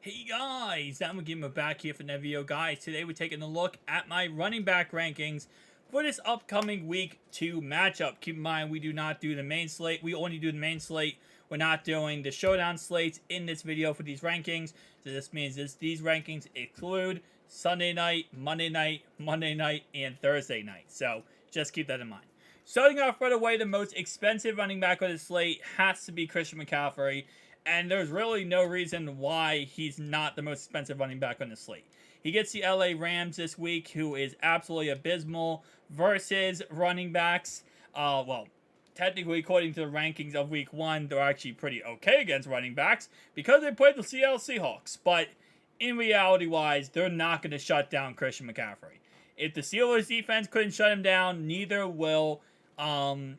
Hey guys, I'm Gamer back here for another video. Guys, today we're taking a look at my running back rankings for this upcoming week 2 matchup. Keep in mind, we do not do the main slate. We only do the main slate. We're not doing the showdown slates in this video for these rankings. So this means these rankings include Sunday night, Monday night, and Thursday night. So just keep that in mind. Starting off right away, the most expensive running back on the slate has to be Christian McCaffrey. And there's really no reason why he's not the most expensive running back on the slate. He gets the LA Rams this week, who is absolutely abysmal, versus running backs. Well, technically, according to the rankings of week 1, they're actually pretty okay against running backs because they played the Seattle Seahawks. But in reality-wise, they're not going to shut down Christian McCaffrey. If the Steelers defense couldn't shut him down, neither will the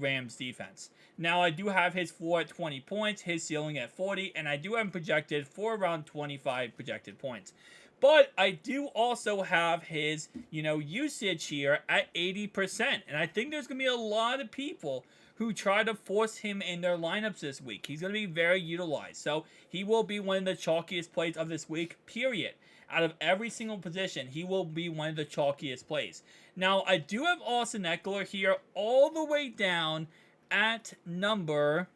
Rams defense. Now, I do have his floor at 20 points, his ceiling at 40, and I do have him projected for around 25 projected points. But I do also have his, usage here at 80%. And I think there's going to be a lot of people who try to force him in their lineups this week. He's going to be very utilized. So he will be one of the chalkiest plays of this week, period. Out of every single position, he will be one of the chalkiest plays. Now, I do have Austin Eckler here all the way down at number...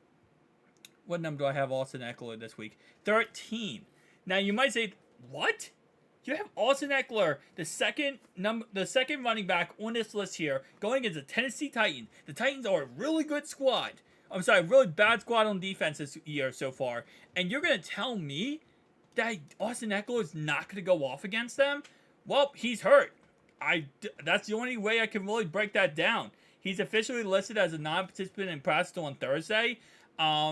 What number do I have Austin Eckler this week? 13. Now, you might say, what? You have Austin Eckler, the second running back on this list here, going against the Tennessee Titans. The Titans are a really good squad. I'm sorry, really bad squad on defense this year so far. And you're going to tell me that Austin Eckler is not going to go off against them? Well, he's hurt. That's the only way I can really break that down. He's officially listed as a non-participant in practice on Thursday.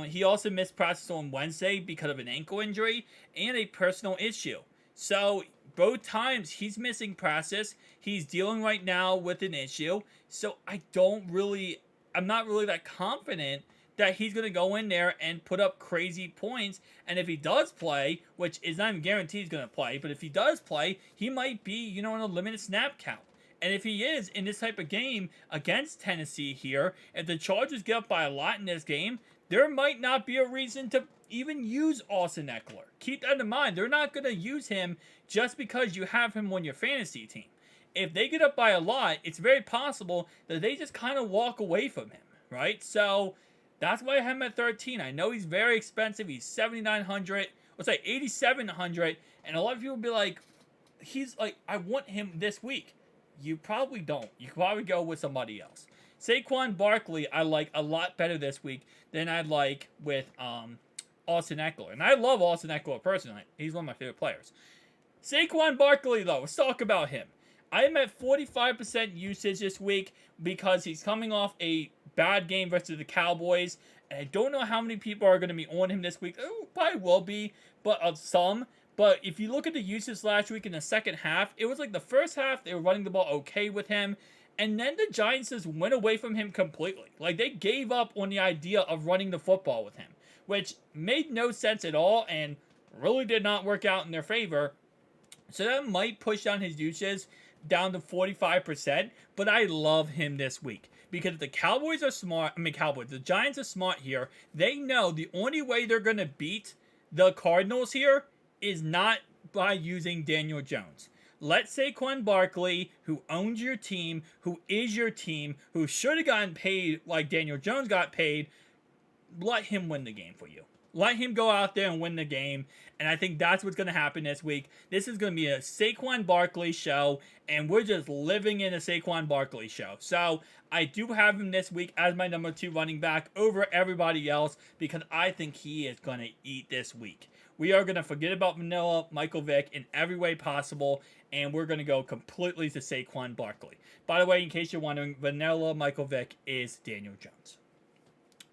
He also missed practice on Wednesday because of an ankle injury and a personal issue. So both times he's missing practice. He's dealing right now with an issue. So I'm not really that confident that he's going to go in there and put up crazy points. And if he does play, which is not even guaranteed he's going to play, but if he does play, he might be, on a limited snap count. And if he is in this type of game against Tennessee here, if the Chargers get up by a lot in this game, there might not be a reason to even use Austin Eckler. Keep that in mind. They're not going to use him just because you have him on your fantasy team. If they get up by a lot, it's very possible that they just kind of walk away from him, right? So that's why I have him at 13. I know he's very expensive. He's $7,900. Let's say $8,700. And a lot of people will be like, I want him this week. You probably don't. You could probably go with somebody else. Saquon Barkley, I like a lot better this week than I'd like with Austin Eckler. And I love Austin Eckler personally. He's one of my favorite players. Saquon Barkley, though, let's talk about him. I am at 45% usage this week because he's coming off a bad game versus the Cowboys. And I don't know how many people are going to be on him this week. Oh, probably will be, but some. But if you look at the usage last week in the second half, it was like the first half, they were running the ball okay with him. And then the Giants just went away from him completely. Like, they gave up on the idea of running the football with him, which made no sense at all and really did not work out in their favor. So that might push down his usage down to 45%, but I love him this week. Because the Cowboys are smart, the Giants are smart here. They know the only way they're going to beat the Cardinals here is not by using Daniel Jones. Let Saquon Barkley, who owns your team, who is your team, who should have gotten paid like Daniel Jones got paid, let him win the game for you. Let him go out there and win the game. And I think that's what's going to happen this week. This is going to be a Saquon Barkley show. And we're just living in a Saquon Barkley show. So I do have him this week as my number 2 running back over everybody else. Because I think he is going to eat this week. We are going to forget about vanilla Michael Vick in every way possible. And we're going to go completely to Saquon Barkley. By the way, in case you're wondering, vanilla Michael Vick is Daniel Jones.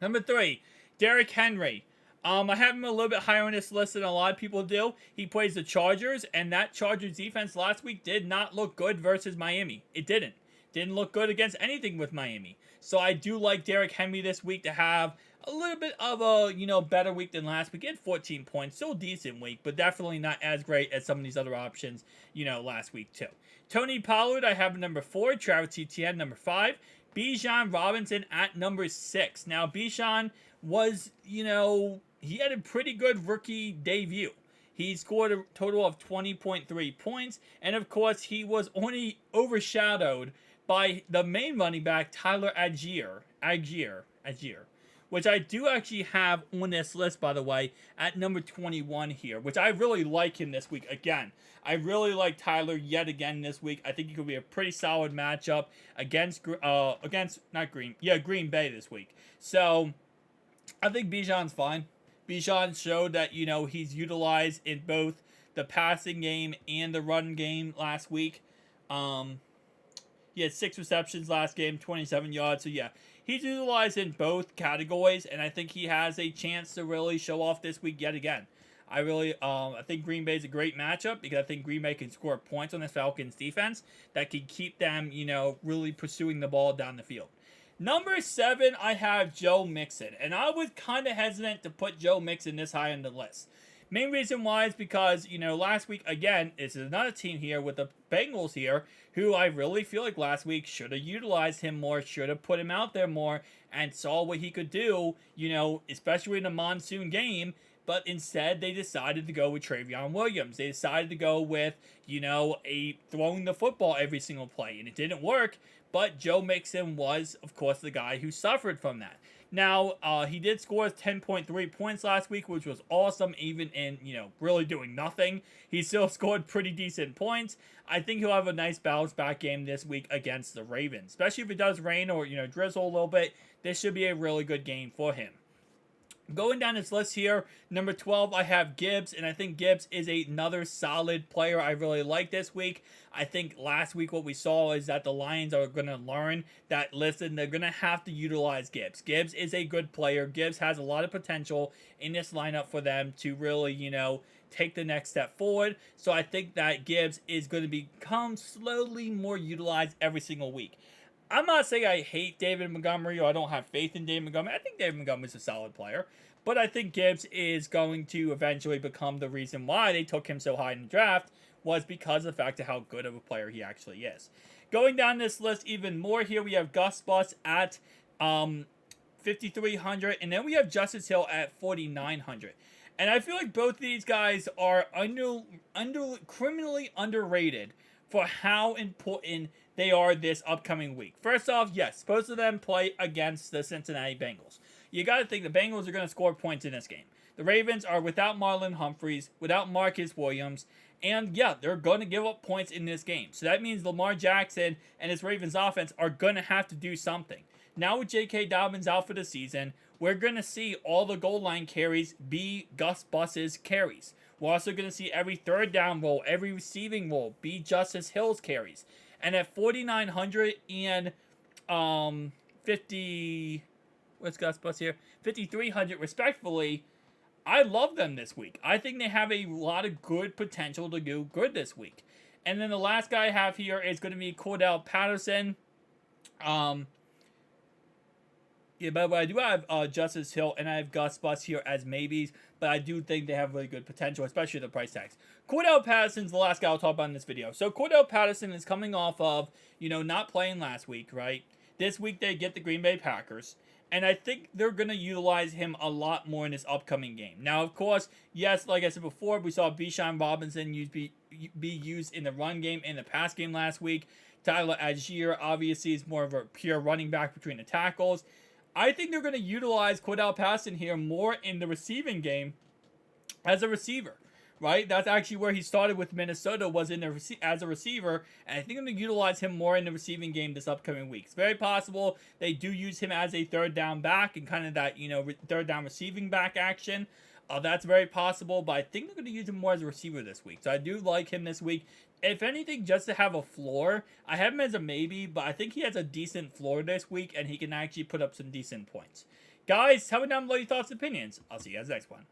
Number 3, Derrick Henry. I have him a little bit higher on this list than a lot of people do. He plays the Chargers, and that Chargers defense last week did not look good versus Miami. It didn't. Didn't look good against anything with Miami. So I do like Derrick Henry this week to have a little bit of a, better week than last week. He had 14 points. Still decent week, but definitely not as great as some of these other options, last week too. Tony Pollard, I have number 4. Travis Etienne, number 5. Bijan Robinson at number 6. Now, Bijan was, he had a pretty good rookie debut. He scored a total of 20.3 points, and of course, he was only overshadowed by the main running back, Tyler Agier, which I do actually have on this list, by the way, at number 21 here, which I really like him this week. Again, I really like Tyler yet again this week. I think he could be a pretty solid matchup against Green Bay this week. So I think Bijan's fine. Bijan showed that, he's utilized in both the passing game and the run game last week. He had 6 receptions last game, 27 yards. So, yeah, he's utilized in both categories, and I think he has a chance to really show off this week yet again. I think Green Bay is a great matchup because I think Green Bay can score points on the Falcons defense that can keep them, really pursuing the ball down the field. Number 7, I have Joe Mixon, and I was kind of hesitant to put Joe Mixon this high on the list. Main reason why is because, last week, again, this is another team here with the Bengals here, who I really feel like last week should have utilized him more, should have put him out there more, and saw what he could do, especially in a monsoon game. But instead, they decided to go with Travion Williams. They decided to go with, throwing the football every single play. And it didn't work, but Joe Mixon was, of course, the guy who suffered from that. Now, he did score 10.3 points last week, which was awesome, even in, really doing nothing. He still scored pretty decent points. I think he'll have a nice bounce-back game this week against the Ravens. Especially if it does rain or, drizzle a little bit, this should be a really good game for him. Going down this list here, number 12, I have Gibbs, and I think Gibbs is another solid player I really like this week. I think last week what we saw is that the Lions are going to learn that, listen, they're going to have to utilize Gibbs. Gibbs is a good player. Gibbs has a lot of potential in this lineup for them to really, take the next step forward. So I think that Gibbs is going to become slowly more utilized every single week. I'm not saying I hate David Montgomery or I don't have faith in David Montgomery. I think David Montgomery is a solid player. But I think Gibbs is going to eventually become the reason why they took him so high in the draft, was because of the fact of how good of a player he actually is. Going down this list even more here, we have Gus Bus at 5,300, and then we have Justice Hill at 4,900. And I feel like both of these guys are criminally underrated for how important they are this upcoming week. First off, yes, both of them play against the Cincinnati Bengals. You got to think the Bengals are going to score points in this game. The Ravens are without Marlon Humphreys, without Marcus Williams, and yeah, they're going to give up points in this game. So that means Lamar Jackson and his Ravens offense are going to have to do something. Now with J.K. Dobbins out for the season, we're going to see all the goal line carries be Gus Bus's carries. We're also going to see every third down roll, every receiving roll be Justice Hill's carries. And at 4,900 and 5,300 respectfully, I love them this week. I think they have a lot of good potential to do good this week. And then the last guy I have here is going to be Cordell Patterson. But I do have Justice Hill and I have Gus Bus here as maybes, but I do think they have really good potential, especially the price tags. Cordell Patterson's the last guy I'll talk about in this video. So Cordell Patterson is coming off of, not playing last week, right? This week they get the Green Bay Packers, and I think they're going to utilize him a lot more in this upcoming game. Now, of course, yes, like I said before, we saw Bijan Robinson be used in the run game and the pass game last week. Tyler Agier obviously is more of a pure running back between the tackles. I think they're going to utilize Cordell Patterson here more in the receiving game as a receiver, right? That's actually where he started with Minnesota, was as a receiver, and I think I'm going to utilize him more in the receiving game this upcoming week. It's very possible they do use him as a third down back and kind of that, third down receiving back action. That's very possible, but I think they're going to use him more as a receiver this week. So I do like him this week. If anything, just to have a floor, I have him as a maybe, but I think he has a decent floor this week, and he can actually put up some decent points. Guys, tell me down below your thoughts and opinions. I'll see you guys next one.